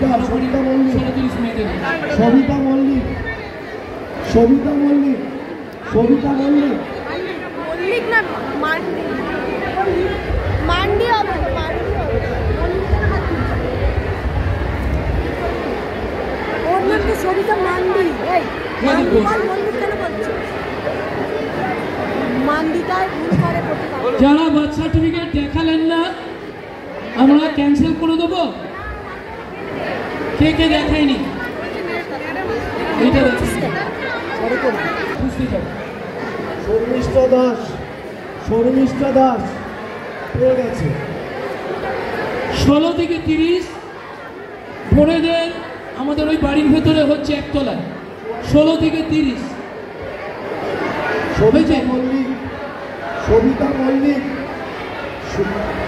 সবিতা মল্লিক, সবিতা মল্লিক, সবিতা মল্লিক, সবিতা মল্লিক, মল্লিক না মান্ডি, মান্ডি হবে, মান্ডি হবে, ওর নাম তো সবিতা মান্ডি। এই মান্ডি মল্লিক কেন বলছো? মান্ডিটাই ভুল করে প্রতিবার। যারা বার্থ সার্টিফিকেট দেখালেন না আমরা ক্যান্সেল করে দেবো। কে কে দেখায়নি এটা শর্মিষ্ঠা দাস, শর্মিষ্ঠা দাস পেয়ে গেছে। 16 থেকে 30 ভোরেদের আমাদের ওই বাড়ির ভেতরে হচ্ছে একতলায়। 16 থেকে 30 সবিতা মল্লিক, সবিতা মল্লিক,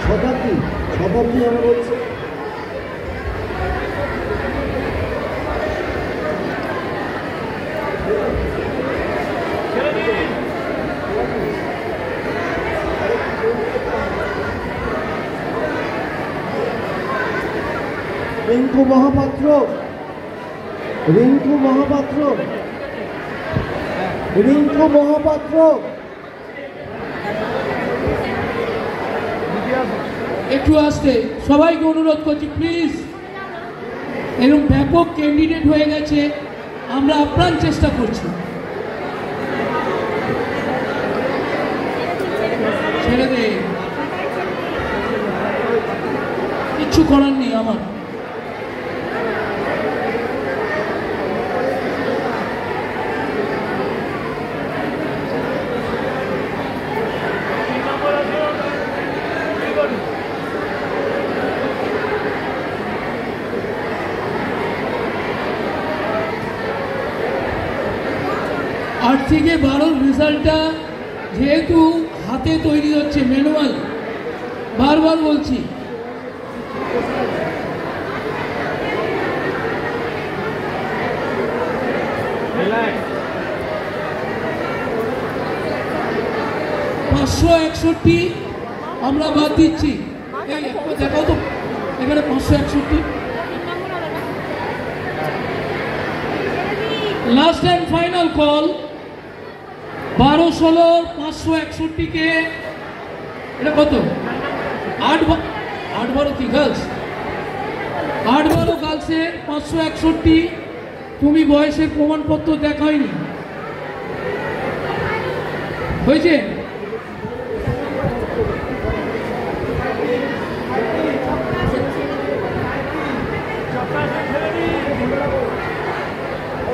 শতাব্দী, শতাব্দী আমরা বলছি। রিঙ্কু মহাপাত্র, রিঙ্কু মহাপাত্র, রিঙ্কু মহাপাত্র, একটু আসতে সবাইকে অনুরোধ করছি প্লিজ। এরকম ব্যাপক ক্যান্ডিডেট হয়ে গেছে, আমরা আপ্রাণ চেষ্টা করছি। ছেড়ে দে, কিচ্ছু করার নেই আমার। आठ থেকে 12 রেজাল্টটা যেহেতু হাতে তৈরি হচ্ছে ম্যানুয়াল, বারবার বলছি পাঁচশো 61 আমরা বাদ দিচ্ছি। দেখাও তো এখানে 561 লাস্ট অ্যান্ড ফাইনাল কল। 12, 16, 561 কে এটা কত? 8, 12 কি গার্লস? 8, 12 গার্লসের 561। তুমি বয়সের প্রমাণপত্র দেখায়নি হয়েছে?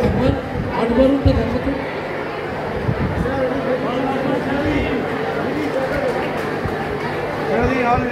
একবার 8, 12টা দেখাতো। All